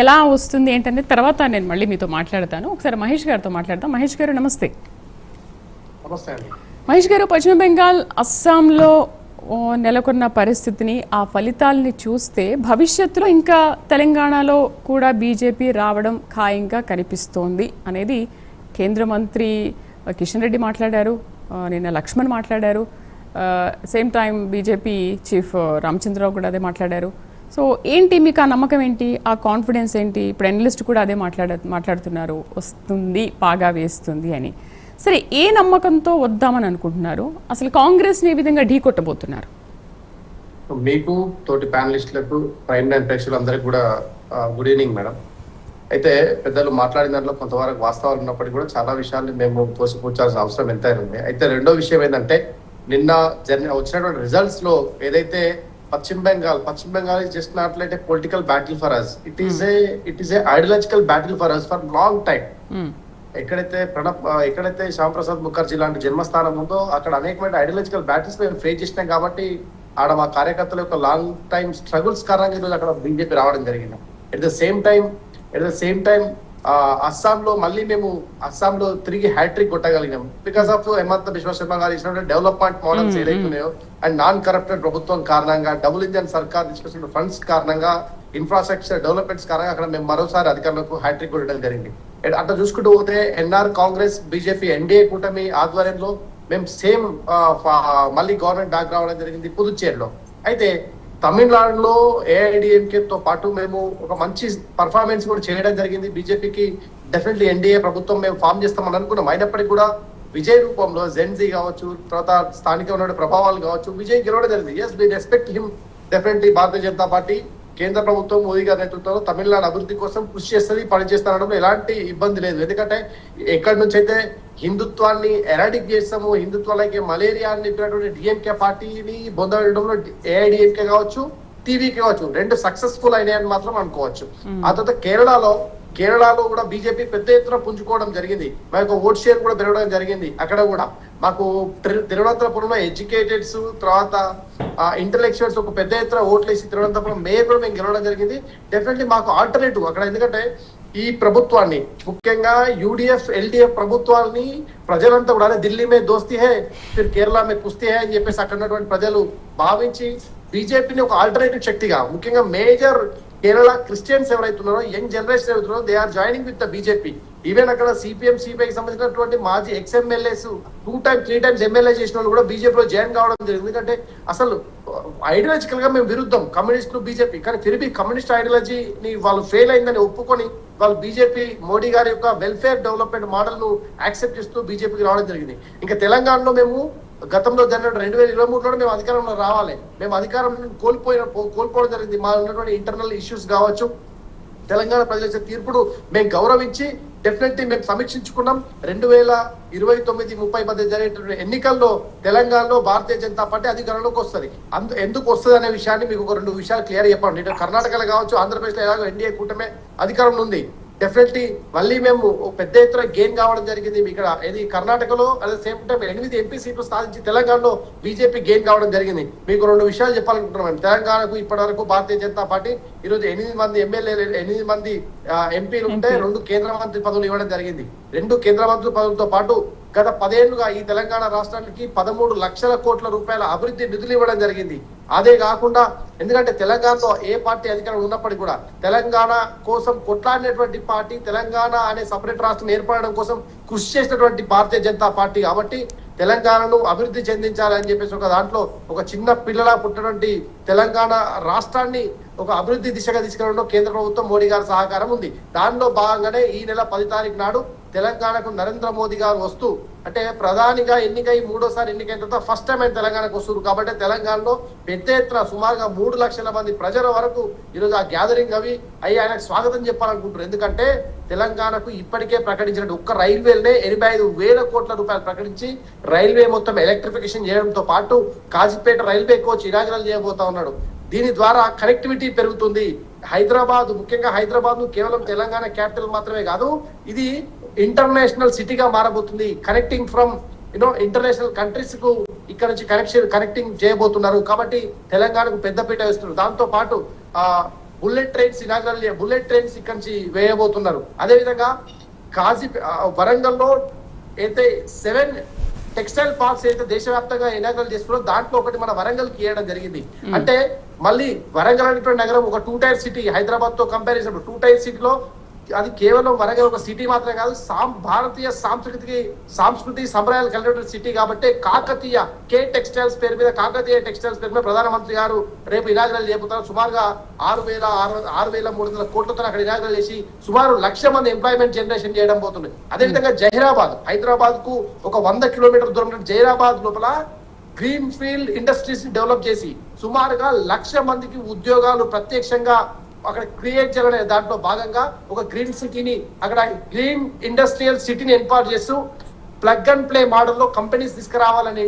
ఎలా వస్తుంది ఏంటనే తర్వాత నేను మళ్ళీ మీతో మాట్లాడతాను. ఒకసారి మహేష్ గారితో మాట్లాడతాం. మహేష్ గారు నమస్తే. నమస్తే అండి. మహేష్ గారు, పశ్చిమ బెంగాల్, అస్సాంలో నెలకొన్న పరిస్థితిని, ఆ ఫలితాలని చూస్తే భవిష్యత్తులో ఇంకా తెలంగాణలో కూడా బీజేపీ రావడం ఖాయంగా కనిపిస్తోంది అనేది కేంద్ర మంత్రి కిషన్ రెడ్డి మాట్లాడారు, నిన్న లక్ష్మణ్ మాట్లాడారు, same time BJP chief Ramachandra Rao కూడా అదే మాట్లాడారు. సో ఏంటి మీకు ఆ నమ్మకం ఏంటి, ఆ కాన్ఫిడెన్స్ ఏంటి? ఇప్పుడు ఎనలిస్ట్ కూడా అదే మాట్లాడుతున్నారు, వస్తుంది, పాగా వేస్తుంది అని. సరే, ఏ నమ్మకంతో వద్దామని అనుకుంటున్నారు? అసలు కాంగ్రెస్ని ఏ విధంగా ఢీ కొట్టబోతున్నారు? మీకు తోటి ప్యానలిస్టులకు, ప్రైమ్ టైం ప్రేక్షకులందరికీ కూడా గుడ్ ఈవినింగ్ మేడం. అయితే పెద్దలు మాట్లాడిన దాంట్లో కొంతవరకు వాస్తవాలు ఉన్నప్పటికీ కూడా చాలా విషయాలు మేము తోసిపుచ్చాల్సిన అవసరం ఎంతైనా ఉంది. అయితే రెండో విషయం ఏంటంటే, నిన్న వచ్చినటువంటి రిజల్ట్స్ లో ఏదైతే Paschim Bengal is just not like a political battle for us, it is a ideological battle for us for long time. ఎక్కడైతే శ్యామ్ ప్రసాద్ ముఖర్జీ లాంటి జన్మస్థానం ఉందో అక్కడ అనేకమైన ఐడియాలజికల్ బ్యాటిల్స్ మేము ఫేస్ చేసినాం. కాబట్టి ఆడ మా కార్యకర్తల యొక్క లాంగ్ టైం స్ట్రగుల్స్ కారణంగా ఈరోజు అక్కడ బీజేపీ రావడం జరిగింది. ఎట్ ద సేమ్ టైం అస్సాంలో మళ్ళీ మేము అస్సాంలో తిరిగి హ్యాట్రిక్ కొట్టగలిగాం బికాస్ ఆఫ్ హేమంత్ బిశ్వ శర్మ గారు ఇచ్చినటువంటి డెవలప్మెంట్ మోడల్స్ ఏదైతే ఉన్నాయో అండ్ నాన్ కరప్టెడ్ ప్రభుత్వం కారణంగా, డబుల్ ఇంజన్ సర్కార్ తీసుకొచ్చిన ఫండ్స్ కారణంగా, ఇన్ఫ్రాస్ట్రక్చర్ డెవలప్మెంట్స్ కారణంగా అక్కడ మేము మరోసారి అధికారులకు హ్యాట్రిక్ కొట్టడం జరిగింది. అట్లా చూసుకుంటూ పోతే ఎన్ఆర్ కాంగ్రెస్ బీజేపీ ఎన్డీఏ కూటమి ఆధ్వర్యంలో మేము సేమ్ మళ్ళీ గవర్నమెంట్ బ్యాక్ రావడం జరిగింది పుదుచ్చేరిలో. అయితే తమిళనాడులో ఏఐడిఎంకేతో పాటు మేము ఒక మంచి పర్ఫార్మెన్స్ కూడా చేయడం జరిగింది. బీజేపీకి డెఫినెట్లీ ఎన్డీఏ ప్రభుత్వం మేము ఫామ్ చేస్తామని అనుకున్నాం. అయినప్పటికీ కూడా విజయ్ రూపంలో జెన్జీ కావచ్చు, తర్వాత స్థానిక ఉన్న ప్రభావాలు కావచ్చు, విజయ్ గెలవడం జరిగింది. Yes, we respect him. Definitely Bharatiya Janata Party కేంద్ర ప్రభుత్వం మోదీ గారి నేతృత్వంలో తమిళనాడు అభివృద్ధి కోసం కృషి చేస్తుంది, పనిచేస్తానడంలో ఎలాంటి ఇబ్బంది లేదు. ఎందుకంటే ఎక్కడి నుంచి అయితే హిందుత్వాన్ని ఎరాడిక్ చేస్తాము, హిందుత్వాలకి మలేరియా అని చెప్పినటువంటి డిఎంకే పార్టీని బొందవేయడంలో ఏఐడిఎంకే కావచ్చు, టీవీకే కావచ్చు, రెండు సక్సెస్ఫుల్ అయినాయని మాత్రం అనుకోవచ్చు. ఆ తర్వాత కేరళలో కూడా బీజేపీ పెద్ద ఎత్తున పుంజుకోవడం జరిగింది. మా యొక్క ఓట్ షేర్ కూడా పెరగడం జరిగింది. అక్కడ కూడా మాకు తిరువనంతపురంలో ఎడ్యుకేటెడ్స్, తర్వాత ఇంటలెక్చువల్స్ ఒక పెద్ద ఎత్తున ఓట్లేసి తిరువనంతపురం మేయర్ కూడా మేము గెలవడం జరిగింది. డెఫినెట్లీ మాకు ఆల్టర్నేటివ్ అక్కడ, ఎందుకంటే ఈ ప్రభుత్వాన్ని, ముఖ్యంగా యూడిఎఫ్ ఎల్డిఎఫ్ ప్రభుత్వాన్ని ప్రజలంతా కూడా ఢిల్లీ మే దోస్తీ హే ఫిర్ కేరళ మే కుస్తీ హే అని చెప్పేసి అక్కడ ఉన్నటువంటి ప్రజలు భావించి బీజేపీని ఒక ఆల్టర్నేటివ్ శక్తిగా, ముఖ్యంగా మేజర్ కేరళ క్రిస్టియన్స్ ఎవరైతే ఉన్నారో, యంగ్ జనరేషన్ ఎవరైతున్నారో, they are joining with the BJP. Even అక్కడ సిపిఎం సిపిఐకి సంబంధించినటువంటి మాజీ ఎక్స్ఎమ్మెల్యేస్ 2 times 3 times ఎమ్మెల్యే చేసిన వాళ్ళు కూడా బీజేపీలో జాయిన్ కావడం జరిగింది. ఎందుకంటే అసలు ఐడియాలజికల్ గా మేము విరుద్ధం కమ్యూనిస్టులు బీజేపీ, కానీ తిరిగి కమ్యూనిస్ట్ ఐడియాలజీని వాళ్ళు ఫెయిల్ అయిందని ఒప్పుకొని వాళ్ళు బీజేపీ మోడీ గారి యొక్క వెల్ఫేర్ డెవలప్మెంట్ మోడల్ ను యాక్సెప్ట్ చేస్తూ బీజేపీకి రావడం జరిగింది. ఇంకా తెలంగాణలో మేము గతంలో జరిగిన 2023లో మేము అధికారంలో రావాలి, మేము అధికారం కోల్పోవడం జరిగింది. మా ఉన్నటువంటి ఇంటర్నల్ ఇష్యూస్ కావచ్చు, తెలంగాణ ప్రజల తీర్పును మేము గౌరవించి డెఫినెట్లీ మేము సమీక్షించుకున్నాం. 2029-30 మధ్య జరిగేటువంటి ఎన్నికల్లో తెలంగాణలో భారతీయ జనతా పార్టీ అధికారంలోకి వస్తుంది. ఎందుకు వస్తుంది అనే విషయాన్ని మీకు ఒక 2 విషయాలు క్లియర్ చెప్పండి. ఇటు కర్ణాటకలో కావచ్చు, ఆంధ్రప్రదేశ్లో ఎలాగో ఎన్డీఏ కూటమే అధికారంలో ఉంది. డెఫినెట్లీ మళ్ళీ మేము పెద్ద ఎత్తున గెయిన్ కావడం జరిగింది. ఇక్కడ ఇది కర్ణాటకలో అదే సేమ్ టైం 8 ఎంపీ సీట్లు సాధించి తెలంగాణలో బీజేపీ గెయిన్ కావడం జరిగింది. మీకు 2 విషయాలు చెప్పాలనుకుంటున్నాం. తెలంగాణకు ఇప్పటి వరకు భారతీయ జనతా పార్టీ ఈరోజు 8 మంది ఎమ్మెల్యేలు, 8 మంది ఎంపీలు ఉంటే 2 కేంద్ర మంత్రి పదవులు ఇవ్వడం జరిగింది. 2 కేంద్ర మంత్రి పదవులతో పాటు గత 10 ఏళ్లుగా ఈ తెలంగాణ రాష్ట్రానికి 13 లక్షల కోట్ల రూపాయల అభివృద్ధి నిధులు ఇవ్వడం జరిగింది. అదే కాకుండా ఎందుకంటే తెలంగాణలో ఏ పార్టీ అధికారంలో ఉన్నప్పటికీ కూడా తెలంగాణ కోసం కొట్లాడినటువంటి పార్టీ, తెలంగాణ అనే సపరేట్ రాష్ట్రం ఏర్పడడం కోసం కృషి చేసినటువంటి భారతీయ జనతా పార్టీ. కాబట్టి తెలంగాణను అభివృద్ధి చెందించాలని చెప్పేసి ఒక దాంట్లో ఒక చిన్న పిల్లలా పుట్టినటువంటి తెలంగాణ రాష్ట్రాన్ని ఒక అభివృద్ధి దిశగా తీసుకెళ్లడంలో కేంద్ర ప్రభుత్వం మోడీ గారి సహకారం ఉంది. దానిలో భాగంగానే ఈ నెల 10 తారీఖు నాడు తెలంగాణకు నరేంద్ర మోదీ గారు వస్తూ, అంటే ప్రధానిగా ఎన్నికై 3వ సారి ఎన్నికైన తర్వాత ఫస్ట్ టైం ఆయన తెలంగాణకు వస్తున్నారు. కాబట్టి తెలంగాణలో పెద్ద ఎత్తున సుమారుగా 3 లక్షల మంది ప్రజల వరకు ఈరోజు ఆ గ్యాదరింగ్ అవి అయ్యి ఆయనకు స్వాగతం చెప్పాలనుకుంటున్నారు. ఎందుకంటే తెలంగాణకు ఇప్పటికే ప్రకటించిన ఒక్క రైల్వేలనే 85,000 కోట్ల రూపాయలు ప్రకటించి రైల్వే మొత్తం ఎలక్ట్రిఫికేషన్ చేయడంతో పాటు కాజీపేట రైల్వే కోచ్ ఇనాగ్రల్ చేయబోతా ఉన్నాడు. దీని ద్వారా కనెక్టివిటీ పెరుగుతుంది. హైదరాబాద్, ముఖ్యంగా హైదరాబాద్ ను కేవలం తెలంగాణ క్యాపిటల్ మాత్రమే కాదు, ఇది ఇంటర్నేషనల్ సిటీగా మారబోతుంది. కనెక్టింగ్ ఫ్రమ్ ఇంటర్నేషనల్ కంట్రీస్ కు ఇక్కడ నుంచి కనెక్టింగ్ చేయబోతున్నారు. కాబట్టి తెలంగాణకు పెద్దపీట వేస్తున్నారు. దాంతో పాటు బుల్లెట్ ట్రైన్స్ ఇక్కడి నుంచి వేయబోతున్నారు. అదేవిధంగా వరంగల్లో అయితే 7 టెక్స్టైల్ పార్క్స్ అయితే దేశవ్యాప్తంగా ఇనాగ్రేట్ చేస్తున్నారో దాంట్లో ఒకటి మన వరంగల్ కి ఇవ్వడం జరిగింది. అంటే మళ్ళీ వరంగల్ అనేటువంటి నగరం ఒక 2 టైర్ సిటీ, హైదరాబాద్ తో కంపేర్ చేసినప్పుడు 2 టైర్ సిటీలో అది కేవలం వరంగల్ ఒక సిటీ మాత్రమే కాదు, భారతీయ సంస్కృతి సంప్రదాయాలు కలిగిన సిటీ కాబట్టి కాకతీయ టెక్స్టైల్స్ పేరు మీద ప్రధానమంత్రి గారు రేపు ఇనాగ్రేట్ చేయబోతున్నారు. సుమారుగా 6,300 కోట్లతో అక్కడ ఇనాగ్రేట్ చేసి సుమారు 1,00,000 మంది ఎంప్లాయ్మెంట్ జనరేషన్ చేయడం పోతుంది. అదేవిధంగా హైదరాబాద్ కు ఒక 100 కిలోమీటర్ దూరం జహీరాబాద్ లోపల గ్రీన్ ఫీల్డ్ ఇండస్ట్రీస్ డెవలప్ చేసి సుమారుగా 1,00,000 మందికి ఉద్యోగాలు ప్రత్యక్షంగా అక్కడ క్రియేట్ చేయాలనే దాంట్లో భాగంగా ఒక గ్రీన్ ఇండస్ట్రియల్ సిటీని ఏర్పాటు చేస్తూ ప్లగ్ అండ్ ప్లే మోడల్లో కంపెనీస్ తీసుకురావాలనే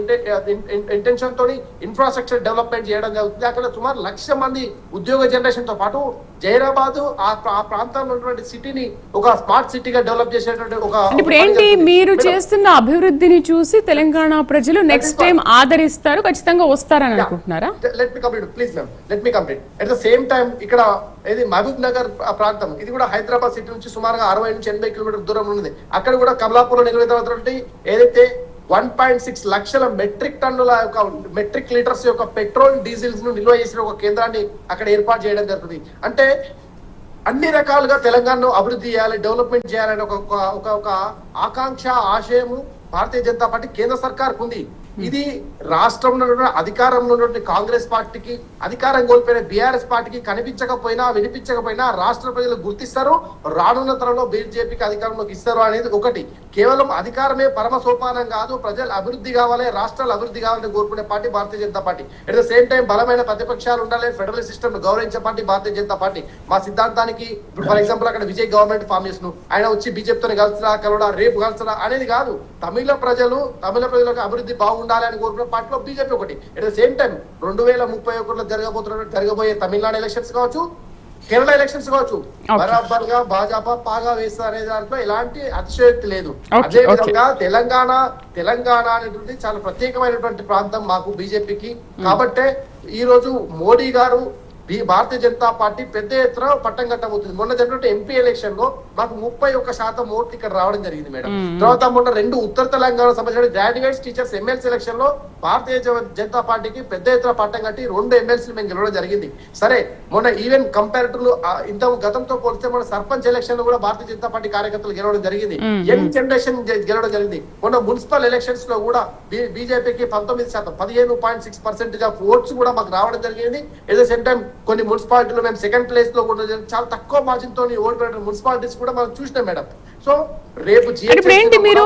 ఇంటెన్షన్ తోని ఇన్ఫ్రాస్ట్రక్చర్ డెవలప్మెంట్ చేయడం జరుగుతుంది. అక్కడ సుమారు 1,00,000 మంది ఉద్యోగ జనరేషన్ తో పాటు జహీరాబాద్ ఆ ప్రాంతంలో ఉన్నటువంటి సిటీని ఒక స్మార్ట్ సిటీగా డెవలప్ చేసేటువంటి ఇప్పుడు ఏంటి మీరు చేస్తున్న అభివృద్ధిని చూసి తెలంగాణ ప్రజలు నెక్స్ట్ టైం ఆదరిస్తారు, ఖచ్చితంగా వస్తారని అనుకుంటున్నారా? Let me complete. At the same time ఇక్కడ ఇది మహబూబ్ నగర్ ప్రాంతం, ఇది కూడా హైదరాబాద్ సిటీ నుంచి సుమారుగా 60 నుంచి 80 కిలోమీటర్ దూరం ఉన్నది. అక్కడ కూడా కమలాపూర్ నిర్మితమైనటువంటి ఏదైతే 1.6 లక్షల మెట్రిక్ టన్నుల మెట్రిక్ లీటర్స్ యొక్క పెట్రోల్ డీజిల్స్ ను నిల్వ చేసిన ఒక కేంద్రాన్ని అక్కడ ఏర్పాటు చేయడం జరుగుతుంది. అంటే అన్ని రకాలుగా తెలంగాణను అభివృద్ధి చేయాలి, డెవలప్మెంట్ చేయాలని ఒక ఆకాంక్ష, ఆశయము భారతీయ జనతా పార్టీ కేంద్ర సర్కార్ ఉంది. ఇది రాష్ట్రంలో అధికారంలో ఉన్నటువంటి కాంగ్రెస్ పార్టీకి, అధికారం కోల్పోయిన బీఆర్ఎస్ పార్టీకి కనిపించకపోయినా వినిపించకపోయినా రాష్ట్ర ప్రజలు గుర్తిస్తారు, రానున్న తరంలో బీజేపీకి అధికారంలోకి ఇస్తారు అనేది ఒకటి. కేవలం అధికారమే పరమ సోపానం కాదు, ప్రజలు అభివృద్ధి కావాలి, రాష్ట్రాలు అభివృద్ధి కావాలని కోరుకునే party Bharatiya Janata party. At the same time బలమైన ప్రతిపక్షాలు ఉండాలి, ఫెడరల్ సిస్టమ్ గౌరవించే పార్టీ భారతీయ జనతా పార్టీ. మా సిద్ధాంతానికి ఇప్పుడు ఫర్ ఎగ్జాంపుల్ అక్కడ విజయ్ గవర్నమెంట్ ఫామ్ చేసిన ఆయన వచ్చి బీజేపీతో కలవడా రేపు కలుస్తారా అనేది కాదు. తమిళ ప్రజలకు అభివృద్ధి బాగుండాలి అని కోరుకున్న పార్టీలో బీజేపీ ఒకటి. అట్ ద సేమ్ టైం 2031లో జరగబోయే తమిళనాడు ఎలక్షన్స్ కావచ్చు, కేరళ ఎలక్షన్స్ కావచ్చు, బరాబర్ గా భాజపా పాగా వేస్తారనే దాంట్లో ఎలాంటి అతిశయోక్తి లేదు. అదే విధంగా తెలంగాణ అనేటువంటి చాలా ప్రత్యేకమైనటువంటి ప్రాంతం మాకు బీజేపీకి. కాబట్టే ఈ రోజు మోడీ గారు భారతీయ జనతా పార్టీ పెద్ద ఎత్తున పట్టం కట్టబోతుంది. మొన్న జరిగినట్టు ఎంపీ ఎలక్షన్ లో మాకు 31% ఓట్లు ఇక్కడ రావడం జరిగింది మేడం. తర్వాత మొన్న 2 ఉత్తర తెలంగాణ సంబంధించిన గ్రాడ్యుయేట్స్ టీచర్స్ ఎమ్మెల్సీ ఎలక్షన్ లో భారతీయ జనతా పార్టీకి పెద్ద ఎత్తున పట్టం కట్టి 2 ఎమ్మెల్సీలు మేము గెలవడం జరిగింది. సరే మొన్న ఈవెన్ కంపారిటివ్ ఇంత గతంతో పోలిస్తే మన సర్పంచ్ ఎలక్షన్ లో కూడా భారతీయ జనతా పార్టీ కార్యకర్తలు గెలవడం జరిగింది, యంగ్ జనరేషన్ గెలవడం జరిగింది. మొన్న మున్సిపల్ ఎలక్షన్స్ లో కూడా బీజేపీకి 19% 15.6% ఆఫ్ ఓట్స్ కూడా మాకు రావడం జరిగింది. ఎట్ ద సేమ్ టైం కొన్ని మున్సిపాలిటీలో మేము సెకండ్ ప్లేస్ లో కూడా చాలా తక్కువ మార్జిన్ తో ఓడిపోయిన మున్సిపాలిటీస్ కూడా మనం చూసినాం మేడం. సో రేపు ఏంటి మీరు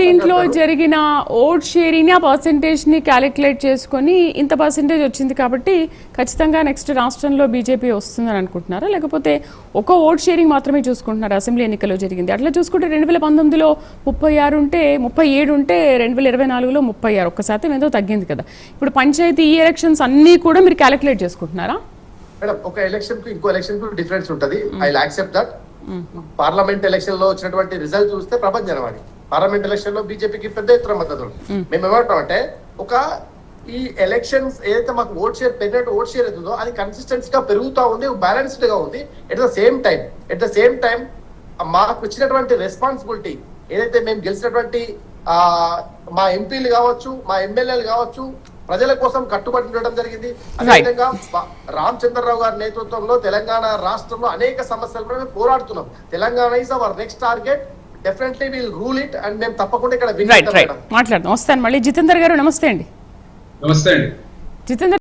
దీంట్లో జరిగిన ఓట్ షేరింగ్ ఆ పర్సెంటేజ్ ని క్యాలిక్యులేట్ చేసుకొని ఇంత పర్సెంటేజ్ వచ్చింది కాబట్టి ఖచ్చితంగా నెక్స్ట్ రాష్ట్రంలో బీజేపీ వస్తుందని అనుకుంటున్నారా, లేకపోతే ఒక ఓట్ షేరింగ్ మాత్రమే చూసుకుంటున్నారా? అసెంబ్లీ ఎన్నికల్లో జరిగింది అట్లా చూసుకుంటే 2019లో 36 ఉంటే 37 ఉంటే 2024లో 36, 1% ఏదో తగ్గింది కదా. ఇప్పుడు పంచాయతీ ఈ ఎలక్షన్స్ అన్ని కూడా మీరు క్యాలిక్యులేట్ చేసుకుంటున్నారా? మేడం ఒక ఎలక్షన్ కు ఇంకో ఎలక్షన్ కు డిఫరెన్స్ ఉంటది. I accept that. Parliament election లో వచ్చినటువంటి రిజల్ట్ చూస్తే ప్రపంచనవాడి పార్లమెంట్ ఎలక్షన్ లో బీజేపీకి పెద్ద ఎత్తున మద్దతు. మేము ఏమంటామంటే ఈ ఎలక్షన్స్ ఏదైతే మాకు ఓట్ షేర్ అవుతుందో అది కన్సిస్టెన్సీ గా పెరుగుతా ఉంది, బ్యాలెన్స్డ్ గా ఉంది. ఎట్ ద సేమ్ టైం మాకు ఇచ్చినటువంటి రెస్పాన్సిబిలిటీ ఏదైతే మేము గెలిచినటువంటి మా ఎంపీలు కావచ్చు, మా ఎమ్మెల్యేలు కావచ్చు, ప్రజల కోసం కట్టుబడి ఉండడం జరిగింది. అదేవిధంగా రామచంద్రరావు గారి నేతృత్వంలో తెలంగాణ రాష్ట్రంలో అనేక సమస్యలపై మేము పోరాడుతున్నాం. Telangana is our next target. Definitely will rule it and మేము తప్పకుండా ఇక్కడ మాట్లాడదాం. వస్తాను మళ్ళీ. జితేందర్ గారు నమస్తే అండి. నమస్తే అండి. జితేందర్